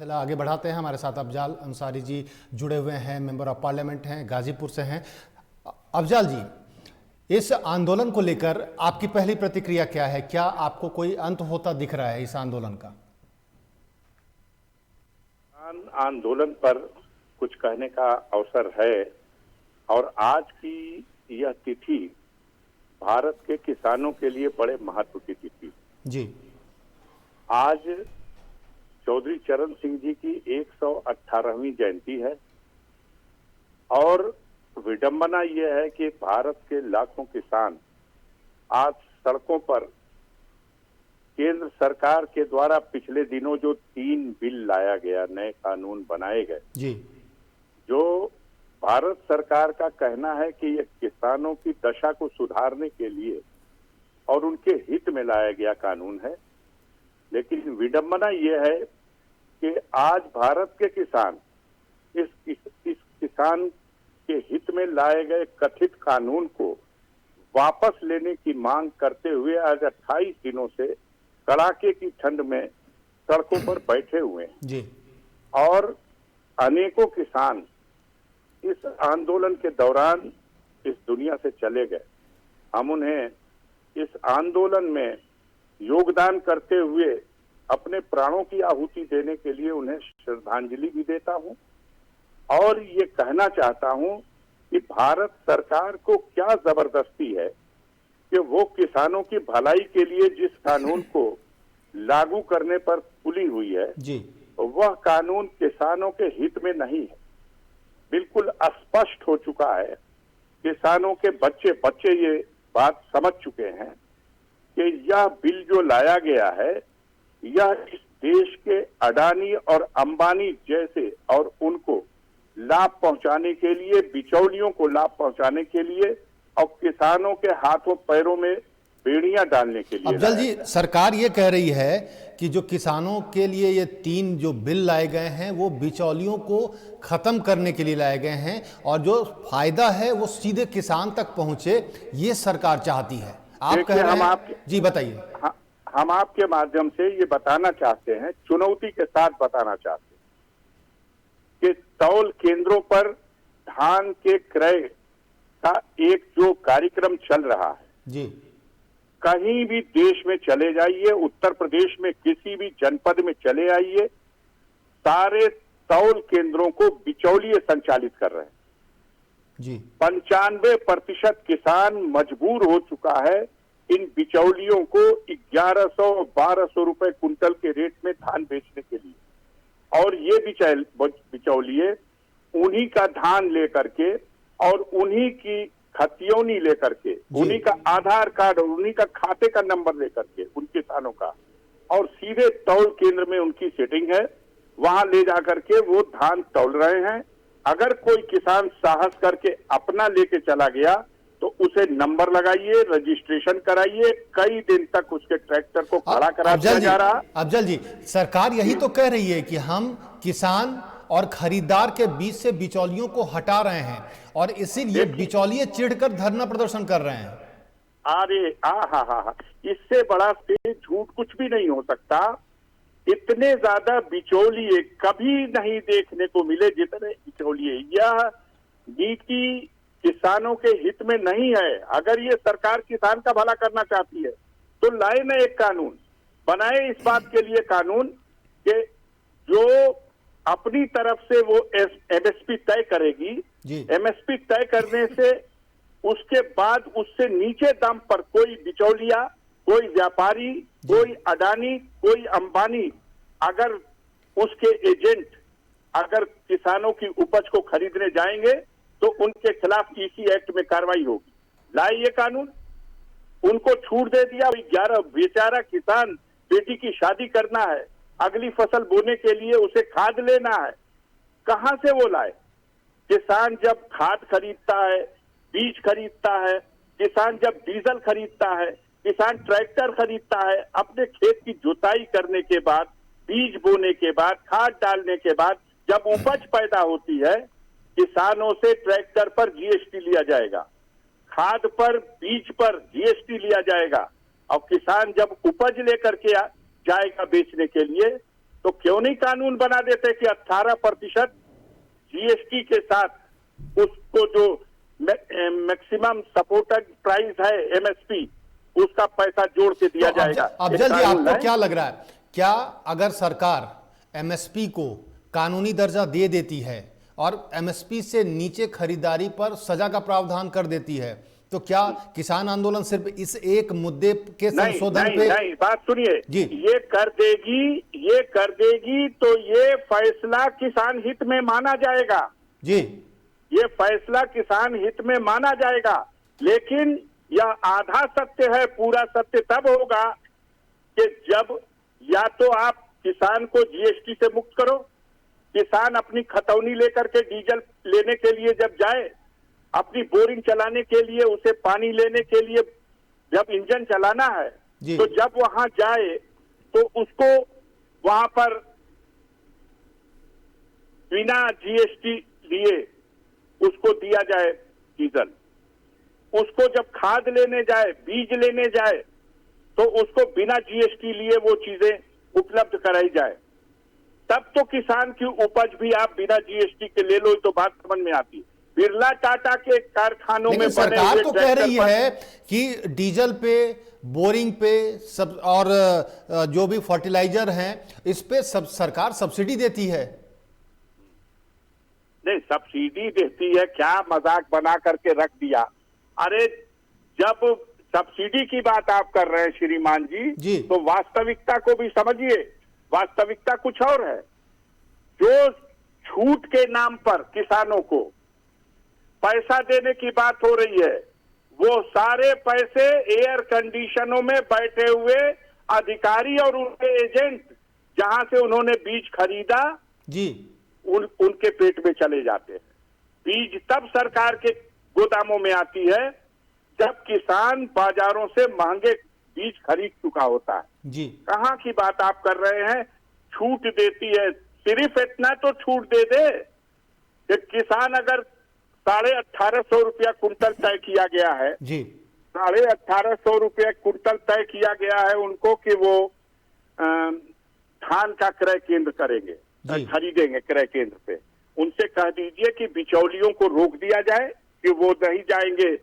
सिलसिला आगे बढ़ाते हैं। हमारे साथ अफजाल अंसारी जी जुड़े हुए हैं, मेंबर ऑफ पार्लियामेंट हैं, गाजीपुर से हैं। अफजाल जी, इस आंदोलन को लेकर आपकी पहली प्रतिक्रिया क्या है? क्या आपको कोई अंत होता दिख रहा है इस आंदोलन का? आंदोलन पर कुछ कहने का अवसर है और आज की यह तिथि भारत के किसानों के लिए बड़े महत्व की तिथि जी। आज चौधरी चरण सिंह जी की 118वीं जयंती है और विडंबना यह है कि भारत के लाखों किसान आज सड़कों पर केंद्र सरकार के द्वारा पिछले दिनों जो 3 बिल लाया गया, नए कानून बनाए गए जी, जो भारत सरकार का कहना है कि यह किसानों की दशा को सुधारने के लिए और उनके हित में लाया गया कानून है। लेकिन विडंबना यह है कि आज भारत के किसान इस किसान के हित में लाए गए कथित कानून को वापस लेने की मांग करते हुए आज 28 दिनों से कड़ाके की ठंड में सड़कों पर बैठे हुए हैं जी। और अनेकों किसान इस आंदोलन के दौरान इस दुनिया से चले गए। हम उन्हें इस आंदोलन में योगदान करते हुए अपने प्राणों की आहुति देने के लिए उन्हें श्रद्धांजलि भी देता हूं और ये कहना चाहता हूं कि भारत सरकार को क्या जबरदस्ती है कि वो किसानों की भलाई के लिए जिस कानून को लागू करने पर तुली हुई है जी, वह कानून किसानों के हित में नहीं है। बिल्कुल स्पष्ट हो चुका है, किसानों के बच्चे ये बात समझ चुके हैं कि यह बिल जो लाया गया है यह इस देश के अडानी और अंबानी जैसे और उनको लाभ पहुंचाने के लिए, बिचौलियों को लाभ पहुंचाने के लिए और किसानों के हाथों पैरों में बेड़ियां डालने के लिए। अफजल जी, सरकार ये कह रही है कि जो किसानों के लिए ये 3 जो बिल लाए गए हैं वो बिचौलियों को खत्म करने के लिए लाए गए हैं और जो फायदा है वो सीधे किसान तक पहुंचे, ये सरकार चाहती है। आप कह रहे हैं जी, बताइए। हम आपके माध्यम से ये बताना चाहते हैं, चुनौती के साथ बताना चाहते हैं कि तौल केंद्रों पर धान के क्रय का एक जो कार्यक्रम चल रहा है जी, कहीं भी देश में चले जाइए, उत्तर प्रदेश में किसी भी जनपद में चले आइए, सारे तौल केंद्रों को बिचौलिए संचालित कर रहे हैं जी। 95% किसान मजबूर हो चुका है इन बिचौलियों को 1100-1200 रुपए कुंटल के रेट में धान बेचने के लिए। और ये बिचौलिए उन्हीं का धान लेकर के और उन्हीं की खतियोनी लेकर के, उन्हीं का आधार कार्ड और उन्हीं का खाते का नंबर लेकर के उन किसानों का और सीधे तौल केंद्र में उनकी सेटिंग है, वहां ले जाकर के वो धान तौल रहे हैं। अगर कोई किसान साहस करके अपना लेके चला गया तो उसे नंबर लगाइए, रजिस्ट्रेशन कराइए, कई दिन तक उसके ट्रैक्टर को खड़ा करा दिया जा रहा। अफजल जी, सरकार यही तो कह रही है कि हम किसान और खरीदार के बीच से बिचौलियों को हटा रहे हैं और इसीलिए बिचौलिए चिढ़कर धरना प्रदर्शन कर रहे हैं। अरे हा, इससे बड़ा तेज झूठ कुछ भी नहीं हो सकता। इतने ज्यादा बिचौलिए कभी नहीं देखने को मिले जितने बिचौलिए। यह नीति किसानों के हित में नहीं है। अगर ये सरकार किसान का भला करना चाहती है तो लाए ना एक कानून, बनाए इस बात के लिए कानून कि जो अपनी तरफ से वो एमएसपी तय करेगी, एमएसपी तय करने से उसके बाद उससे नीचे दाम पर कोई बिचौलिया, कोई व्यापारी, कोई अडानी, कोई अंबानी अगर उसके एजेंट अगर किसानों की उपज को खरीदने जाएंगे तो उनके खिलाफ ईसी एक्ट में कार्रवाई होगी। लाए ये कानून, उनको छूट दे दिया। 11 बेचारा किसान बेटी की शादी करना है, अगली फसल बोने के लिए उसे खाद लेना है, कहां से वो लाए? किसान जब खाद खरीदता है, बीज खरीदता है, किसान जब डीजल खरीदता है, किसान ट्रैक्टर खरीदता है, अपने खेत की जुताई करने के बाद, बीज बोने के बाद, खाद डालने के बाद जब उपज पैदा होती है, किसानों से ट्रैक्टर पर जीएसटी लिया जाएगा, खाद पर, बीज पर जीएसटी लिया जाएगा और किसान जब उपज लेकर के जाएगा बेचने के लिए तो क्यों नहीं कानून बना देते कि 18% जीएसटी के साथ उसको जो मैक्सिमम सपोर्टेड प्राइस है एमएसपी, उसका पैसा जोड़ के दिया तो जाएगा। अफजल जी, कानून आपको है। क्या लग रहा है, क्या अगर सरकार एमएसपी को कानूनी दर्जा दे देती है और एमएसपी से नीचे खरीदारी पर सजा का प्रावधान कर देती है, तो क्या किसान आंदोलन सिर्फ इस एक मुद्दे के संशोधन पे? नहीं, बात सुनिए जी। ये कर देगी तो ये फैसला किसान हित में माना जाएगा। जी, ये फैसला किसान हित में माना जाएगा, लेकिन यह आधा सत्य है। पूरा सत्य तब होगा कि जब या तो आप किसान को जीएसटी से मुक्त करो, किसान अपनी खतौनी लेकर के डीजल लेने के लिए जब जाए, अपनी बोरिंग चलाने के लिए, उसे पानी लेने के लिए जब इंजन चलाना है, तो जब वहां जाए तो उसको वहां पर बिना जीएसटी लिए उसको दिया जाए डीजल। उसको जब खाद लेने जाए, बीज लेने जाए, तो उसको बिना जीएसटी लिए वो चीजें उपलब्ध कराई जाए। तब तो किसान की उपज भी आप बिना जीएसटी के ले लो, तो बात समझ में आती है। बिरला टाटा के कारखानों में सरकार तो कह रही है कि डीजल पे, बोरिंग पे सब और जो भी फर्टिलाइजर हैं, इस पे सब सरकार सब्सिडी देती है। नहीं, सब्सिडी देती है क्या, मजाक बना करके रख दिया। अरे जब सब्सिडी की बात आप कर रहे हैं श्रीमान जी, तो वास्तविकता को भी समझिए। वास्तविकता कुछ और है। जो छूट के नाम पर किसानों को पैसा देने की बात हो रही है, वो सारे पैसे एयर कंडीशनों में बैठे हुए अधिकारी और उनके एजेंट, जहां से उन्होंने बीज खरीदा जी, उनके पेट में चले जाते हैं। बीज तब सरकार के गोदामों में आती है जब किसान बाजारों से महंगे बीज खरीद चुका होता है जी। कहां की बात आप कर रहे हैं? छूट देती है, सिर्फ इतना तो छूट दे दे कि किसान अगर 1850 रुपया कुंटल तय किया गया है जी, 1850 रुपया कुंटल तय किया गया है उनको कि वो धान का क्रय केंद्र करेंगे, खरीदेंगे क्रय केंद्र पे। उनसे कह दीजिए कि बिचौलियों को रोक दिया जाए कि वो नहीं जाएंगे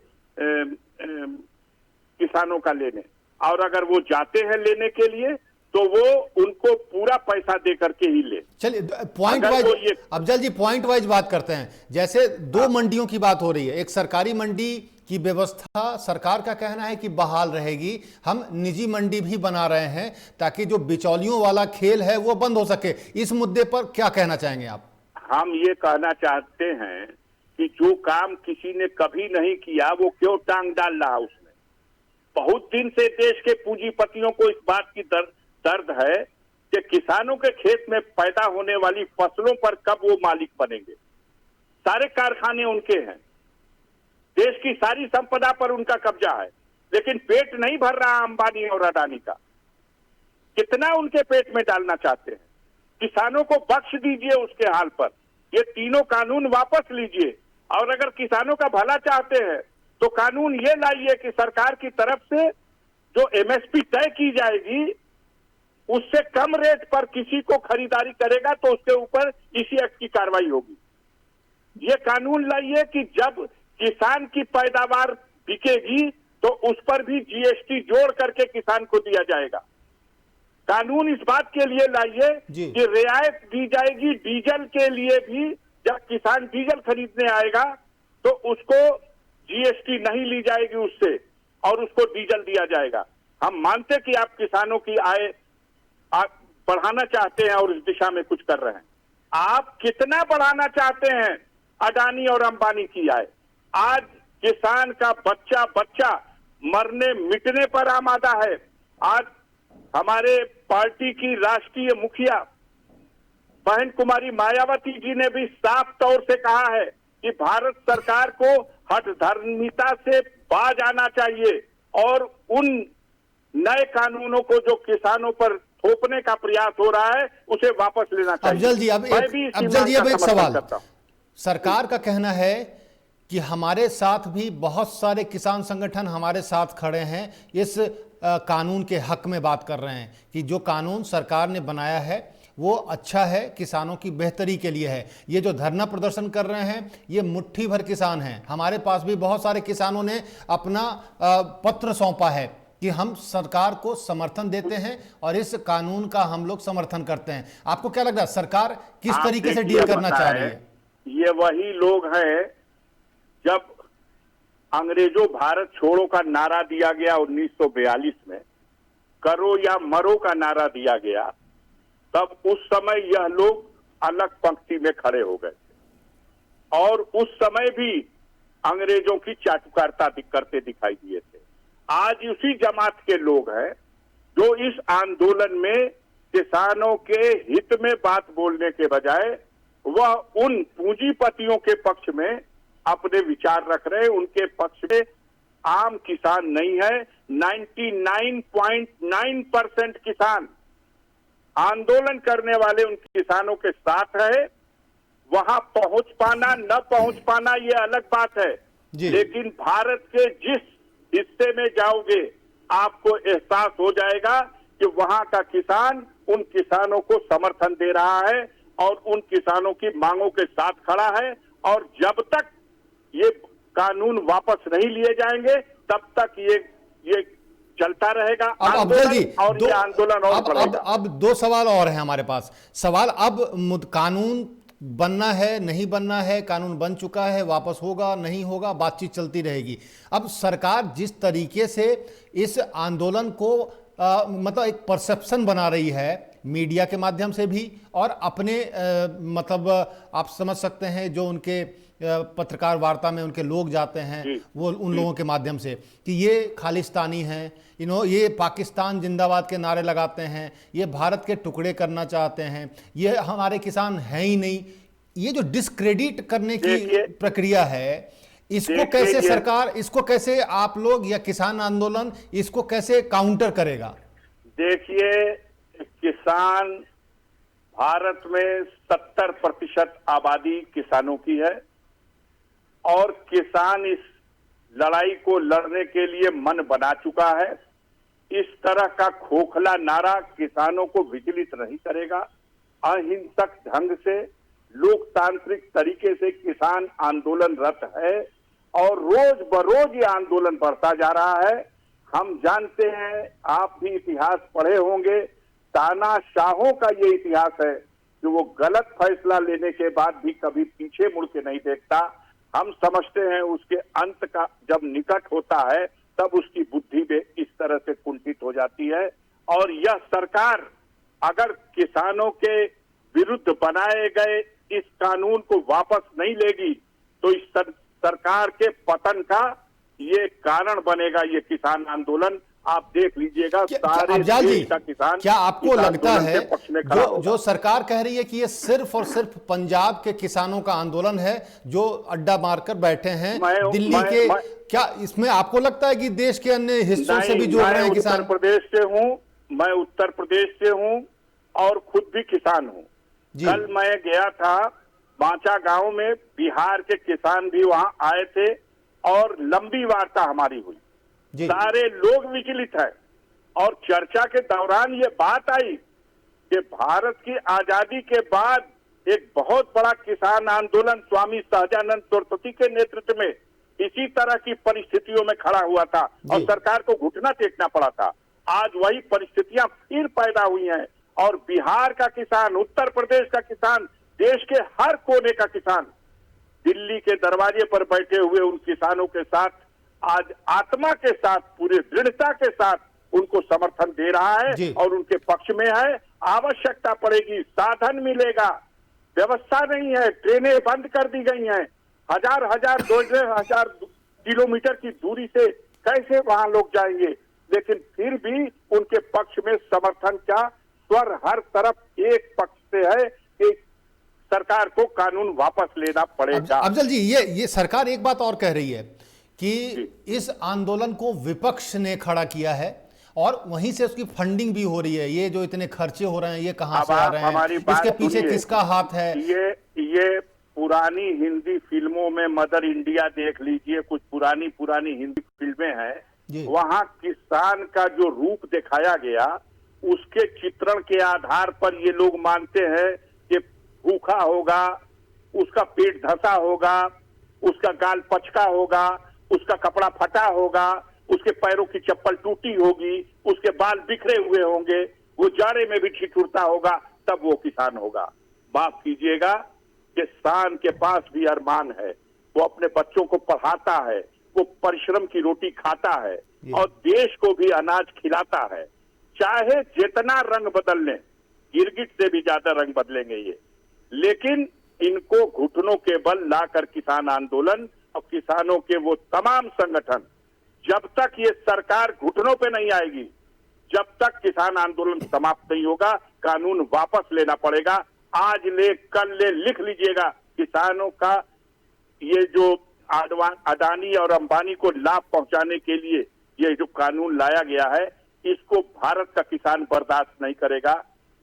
किसानों का लेने, और अगर वो जाते हैं लेने के लिए तो वो उनको पूरा पैसा दे करके ही ले। चलिए पॉइंट वाइज, अफजल जी पॉइंट वाइज बात करते हैं। जैसे दो मंडियों की बात हो रही है, एक सरकारी मंडी की व्यवस्था सरकार का कहना है कि बहाल रहेगी, हम निजी मंडी भी बना रहे हैं ताकि जो बिचौलियों वाला खेल है वो बंद हो सके। इस मुद्दे पर क्या कहना चाहेंगे आप? हम ये कहना चाहते हैं कि जो काम किसी ने कभी नहीं किया वो क्यों टांग डाल रहा उसमें। बहुत दिन से देश के पूंजीपतियों को इस बात की दर्द है कि किसानों के खेत में पैदा होने वाली फसलों पर कब वो मालिक बनेंगे। सारे कारखाने उनके हैं, देश की सारी संपदा पर उनका कब्जा है, लेकिन पेट नहीं भर रहा अंबानी और अडानी का। कितना उनके पेट में डालना चाहते हैं? किसानों को बख्श दीजिए उसके हाल पर। ये तीनों कानून वापस लीजिए, और अगर किसानों का भला चाहते हैं तो कानून ये लाइए कि सरकार की तरफ से जो एमएसपी तय की जाएगी उससे कम रेट पर किसी को खरीदारी करेगा तो उसके ऊपर इसी एक्ट की कार्रवाई होगी। ये कानून लाइए कि जब किसान की पैदावार बिकेगी तो उस पर भी जीएसटी जोड़ करके किसान को दिया जाएगा। कानून इस बात के लिए लाइए कि रियायत दी जाएगी डीजल के लिए भी। जब किसान डीजल खरीदने आएगा तो उसको जीएसटी नहीं ली जाएगी उससे, और उसको डीजल दिया जाएगा। हम मानते कि आप किसानों की आय आप बढ़ाना चाहते हैं और इस दिशा में कुछ कर रहे हैं। आप कितना बढ़ाना चाहते हैं अडानी और अंबानी की आय? आज किसान का बच्चा बच्चा मरने मिटने पर आमादा है। आज हमारे पार्टी की राष्ट्रीय मुखिया बहन कुमारी मायावती जी ने भी साफ तौर से कहा है कि भारत सरकार को हठधर्मिता से बाज आना चाहिए और उन नए कानूनों को जो किसानों पर थोपने का प्रयास हो रहा है उसे वापस लेना चाहिए। अफजल जी अब एक सवाल। सरकार का कहना है कि हमारे साथ भी बहुत सारे किसान संगठन हमारे साथ खड़े हैं, इस कानून के हक में बात कर रहे हैं कि जो कानून सरकार ने बनाया है वो अच्छा है, किसानों की बेहतरी के लिए है। ये जो धरना प्रदर्शन कर रहे हैं ये मुट्ठी भर किसान हैं। हमारे पास भी बहुत सारे किसानों ने अपना पत्र सौंपा है कि हम सरकार को समर्थन देते हैं और इस कानून का हम लोग समर्थन करते हैं। आपको क्या लग रहा है सरकार किस आप तरीके से देखिए, डील करना चाह रही है, है? ये वही लोग हैं जब अंग्रेजों भारत छोड़ो का नारा दिया गया 1942 में, करो या मरो का नारा दिया गया, तब उस समय यह लोग अलग पंक्ति में खड़े हो गए थे और उस समय भी अंग्रेजों की चाटुकारिता करते दिखाई दिए थे। आज उसी जमात के लोग हैं जो इस आंदोलन में किसानों के हित में बात बोलने के बजाय वह उन पूंजीपतियों के पक्ष में अपने विचार रख रहे हैं। उनके पक्ष में आम किसान नहीं है। 99.9% किसान आंदोलन करने वाले उन किसानों के साथ है। वहां पहुंच पाना न पहुंच पाना ये अलग बात है, लेकिन भारत के जिस हिस्से में जाओगे आपको एहसास हो जाएगा कि वहां का किसान उन किसानों को समर्थन दे रहा है और उन किसानों की मांगों के साथ खड़ा है। और जब तक ये कानून वापस नहीं लिए जाएंगे तब तक ये चलता रहेगा आंदोलन, और ये आंदोलन और बढ़ेगा। अब दो सवाल और हैं हमारे पास। सवाल, अब कानून बनना है नहीं बनना है, कानून बन चुका है, वापस होगा नहीं होगा, बातचीत चलती रहेगी। अब सरकार जिस तरीके से इस आंदोलन को मतलब एक परसेप्शन बना रही है मीडिया के माध्यम से भी और अपने मतलब आप समझ सकते हैं जो उनके पत्रकार वार्ता में उनके लोग जाते हैं वो उन लोगों के माध्यम से कि ये खालिस्तानी हैं, ये पाकिस्तान जिंदाबाद के नारे लगाते हैं, ये भारत के टुकड़े करना चाहते हैं, ये हमारे किसान हैं ही नहीं। ये जो डिस्क्रेडिट करने की प्रक्रिया है, इसको कैसे सरकार, इसको कैसे आप लोग या किसान आंदोलन इसको कैसे काउंटर करेगा? देखिए, किसान भारत में 70% आबादी किसानों की है और किसान इस लड़ाई को लड़ने के लिए मन बना चुका है। इस तरह का खोखला नारा किसानों को विचलित नहीं करेगा। अहिंसक ढंग से लोकतांत्रिक तरीके से किसान आंदोलनरत है और रोज बरोज ये आंदोलन बढ़ता जा रहा है। हम जानते हैं, आप भी इतिहास पढ़े होंगे, तानाशाहों का ये इतिहास है कि वो गलत फैसला लेने के बाद भी कभी पीछे मुड़ के नहीं देखता। हम समझते हैं उसके अंत का जब निकट होता है तब उसकी बुद्धि में इस तरह से कुंठित हो जाती है। और यह सरकार अगर किसानों के विरुद्ध बनाए गए इस कानून को वापस नहीं लेगी तो इस सरकार के पतन का ये कारण बनेगा ये किसान आंदोलन। आप देख लीजिएगा सारे देश का किसान, क्या आपको लगता है जो सरकार कह रही है कि ये सिर्फ और सिर्फ पंजाब के किसानों का आंदोलन है जो अड्डा मारकर बैठे हैं दिल्ली के, क्या इसमें आपको लगता है कि देश के अन्य हिस्सों से भी जुड़ रहे हैं किसान? उत्तर प्रदेश से हूं, मैं उत्तर प्रदेश से हूं और खुद भी किसान हूं। कल मैं गया था बांचा गांव में, बिहार के किसान भी वहां आए थे और लंबी वार्ता हमारी हुई। सारे लोग विचलित हैं और चर्चा के दौरान ये बात आई कि भारत की आजादी के बाद एक बहुत बड़ा किसान आंदोलन स्वामी सहजानंद सरस्वती के नेतृत्व में इसी तरह की परिस्थितियों में खड़ा हुआ था और सरकार को घुटना टेकना पड़ा था। आज वही परिस्थितियां फिर पैदा हुई हैं और बिहार का किसान, उत्तर प्रदेश का किसान, देश के हर कोने का किसान दिल्ली के दरवाजे पर बैठे हुए उन किसानों के साथ आज आत्मा के साथ, पूरी दृढ़ता के साथ उनको समर्थन दे रहा है और उनके पक्ष में है। आवश्यकता पड़ेगी, साधन मिलेगा, व्यवस्था नहीं है, ट्रेनें बंद कर दी गई हैं, हजार 2,000 किलोमीटर की दूरी से कैसे वहां लोग जाएंगे, लेकिन फिर भी उनके पक्ष में समर्थन का स्वर हर तरफ एक पक्ष से है कि सरकार को कानून वापस लेना पड़ेगा। अफजल जी, ये सरकार एक बात और कह रही है कि इस आंदोलन को विपक्ष ने खड़ा किया है और वहीं से उसकी फंडिंग भी हो रही है। ये जो इतने खर्चे हो रहे हैं ये कहां से आ रहे हैं, इसके पीछे किसका हाथ है? ये पुरानी हिंदी फिल्मों में मदर इंडिया देख लीजिए, कुछ पुरानी हिंदी फिल्में हैं, वहां किसान का जो रूप दिखाया गया उसके चित्रण के आधार पर ये लोग मानते हैं कि भूखा होगा, उसका पेट धंसा होगा, उसका गाल पचका होगा, उसका कपड़ा फटा होगा, उसके पैरों की चप्पल टूटी होगी, उसके बाल बिखरे हुए होंगे, वो जाड़े में भी ठिठुरता होगा, तब वो किसान होगा। माफ कीजिएगा, किसान के पास भी अरमान है, वो अपने बच्चों को पढ़ाता है, वो परिश्रम की रोटी खाता है और देश को भी अनाज खिलाता है। चाहे जितना रंग बदल लें, गिरगिट से भी ज्यादा रंग बदलेंगे ये, लेकिन इनको घुटनों के बल लाकर किसान आंदोलन और किसानों के वो तमाम संगठन, जब तक ये सरकार घुटनों पे नहीं आएगी, जब तक किसान आंदोलन समाप्त नहीं होगा, कानून वापस लेना पड़ेगा। आज ले, कल ले, लिख लीजिएगा। किसानों का ये जो अडानी और अंबानी को लाभ पहुंचाने के लिए ये जो कानून लाया गया है, इसको भारत का किसान बर्दाश्त नहीं करेगा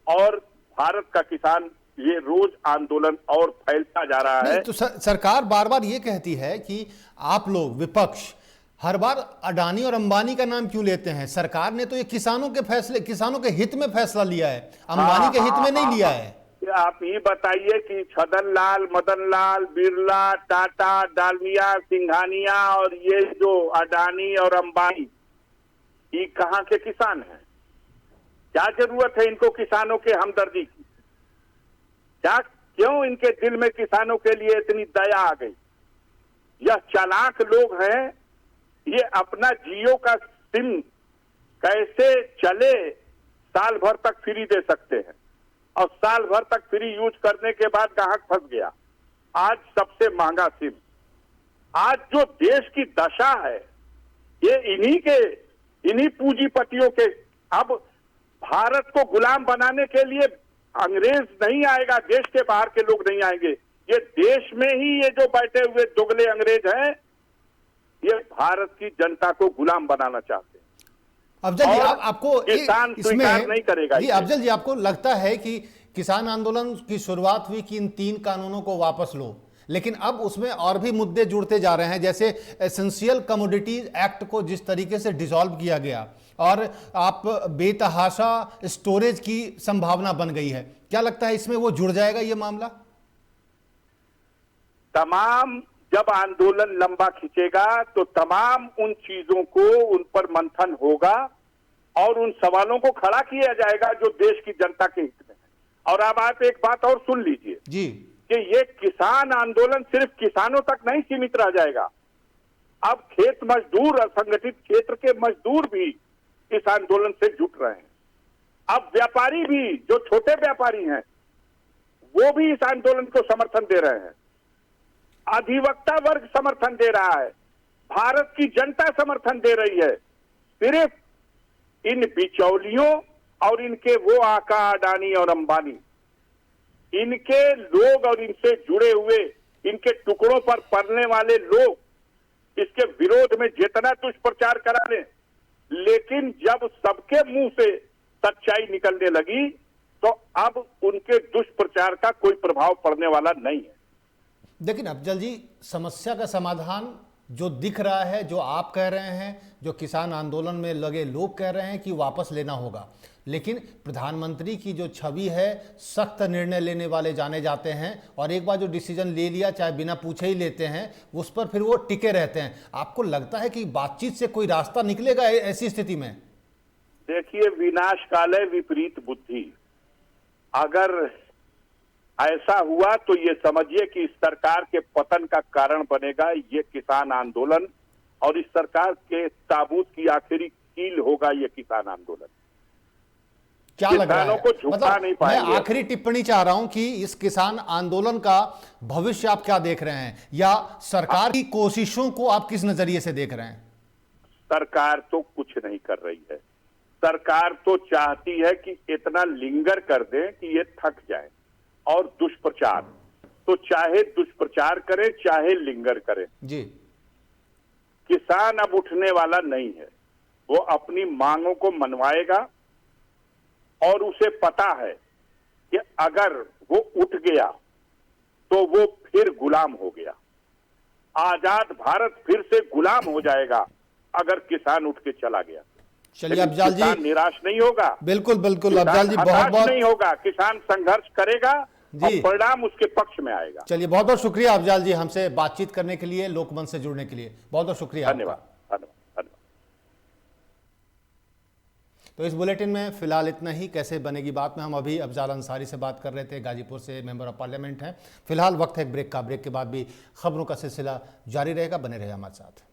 और भारत का किसान, ये रोज आंदोलन और फैलता जा रहा है। तो सरकार बार बार ये कहती है कि आप लोग विपक्ष हर बार अडानी और अंबानी का नाम क्यों लेते हैं? सरकार ने तो ये किसानों के फैसले, किसानों के हित में फैसला लिया है, अंबानी के हित में नहीं लिया है। आप ये बताइए कि छदन लाल, मदन लाल, बिरला, टाटा, डालमिया, सिंघानिया और ये जो अडानी और अंबानी, ये कहाँ के किसान हैं? क्या जरूरत है इनको किसानों के हमदर्दी की? क्या, क्यों इनके दिल में किसानों के लिए इतनी दया आ गई? यह चालाक लोग हैं, ये अपना जियो का सिम कैसे चले साल भर तक फ्री दे सकते हैं और साल भर तक फ्री यूज करने के बाद ग्राहक फंस गया। आज सबसे महंगा सिम, आज जो देश की दशा है ये इन्हीं पूंजीपतियों के। अब भारत को गुलाम बनाने के लिए अंग्रेज नहीं आएगा, देश के बाहर के लोग नहीं आएंगे, ये देश में ही ये जो बैठे हुए दोगले अंग्रेज हैं, ये भारत की जनता को गुलाम बनाना चाहते हैं। अफजल जी, आपको किसान स्वीकार नहीं करेगा। जी अफजल जी, आपको लगता है कि किसान आंदोलन की शुरुआत हुई कि इन 3 कानूनों को वापस लो, लेकिन अब उसमें और भी मुद्दे जुड़ते जा रहे हैं, जैसे एसेंशियल कमोडिटीज एक्ट को जिस तरीके से डिसॉल्व किया गया और आप बेतहाशा स्टोरेज की संभावना बन गई है। क्या लगता है इसमें वो जुड़ जाएगा ये मामला? तमाम जब आंदोलन लंबा खींचेगा तो तमाम उन चीजों को, उन पर मंथन होगा और उन सवालों को खड़ा किया जाएगा जो देश की जनता के हित में है। और अब आप एक बात और सुन लीजिए जी, कि ये किसान आंदोलन सिर्फ किसानों तक नहीं सीमित रह जाएगा। अब खेत मजदूर, असंगठित क्षेत्र के मजदूर भी इस आंदोलन से जुट रहे हैं। अब व्यापारी भी, जो छोटे व्यापारी हैं, वो भी इस आंदोलन को समर्थन दे रहे हैं। अधिवक्ता वर्ग समर्थन दे रहा है, भारत की जनता समर्थन दे रही है। सिर्फ इन बिचौलियों और इनके वो आका अडानी और अंबानी, इनके लोग और इनसे जुड़े हुए, इनके टुकड़ों पर पड़ने वाले लोग इसके विरोध में जितना दुष्प्रचार करा लें, लेकिन जब सबके मुंह से सच्चाई निकलने लगी तो अब उनके दुष्प्रचार का कोई प्रभाव पड़ने वाला नहीं है। लेकिन अफजल जी, समस्या का समाधान जो दिख रहा है, जो आप कह रहे हैं, जो किसान आंदोलन में लगे लोग कह रहे हैं कि वापस लेना होगा, लेकिन प्रधानमंत्री की जो छवि है, सख्त निर्णय लेने वाले जाने जाते हैं और एक बार जो डिसीजन ले लिया, चाहे बिना पूछे ही लेते हैं, उस पर फिर वो टिके रहते हैं। आपको लगता है कि बातचीत से कोई रास्ता निकलेगा ऐसी स्थिति में? देखिए, विनाश काले विपरीत बुद्धि, अगर ऐसा हुआ तो ये समझिए कि इस सरकार के पतन का कारण बनेगा ये किसान आंदोलन, और इस सरकार के ताबूत की आखिरी कील होगा ये किसान आंदोलन। क्या लग रहा है? को झुका नहीं पाएंगे। मैं आखिरी टिप्पणी चाह रहा हूं कि इस किसान आंदोलन का भविष्य आप क्या देख रहे हैं, या सरकार की कोशिशों को आप किस नजरिए से देख रहे हैं? सरकार तो कुछ नहीं कर रही है। सरकार तो चाहती है कि इतना लिंगर कर दें कि ये थक जाए, और दुष्प्रचार तो चाहे दुष्प्रचार करे चाहे लिंगर करे जी, किसान अब उठने वाला नहीं है। वो अपनी मांगों को मनवाएगा और उसे पता है कि अगर वो उठ गया तो वो फिर गुलाम हो गया। आजाद भारत फिर से गुलाम हो जाएगा अगर किसान उठ के चला गया। चलिए लेकिन अफजाल जी, किसान निराश नहीं होगा, बिल्कुल बिल्कुल किसान अफजाल जी, बहुत हताश बहुत नहीं होगा, किसान संघर्ष करेगा और जी। परिणाम उसके पक्ष में आएगा। चलिए बहुत बहुत शुक्रिया अफजाल जी, हमसे बातचीत करने के लिए, लोकमंच से जुड़ने के लिए बहुत बहुत शुक्रिया धन्यवाद, आपका। धन्यवाद, धन्यवाद। तो इस बुलेटिन में फिलहाल इतना ही। कैसे बनेगी बात में हम अभी अफजाल अंसारी से बात कर रहे थे, गाजीपुर से मेंबर ऑफ पार्लियामेंट हैं। फिलहाल वक्त है एक ब्रेक का, ब्रेक के बाद भी खबरों का सिलसिला जारी रहेगा, बने रहे हमारे साथ।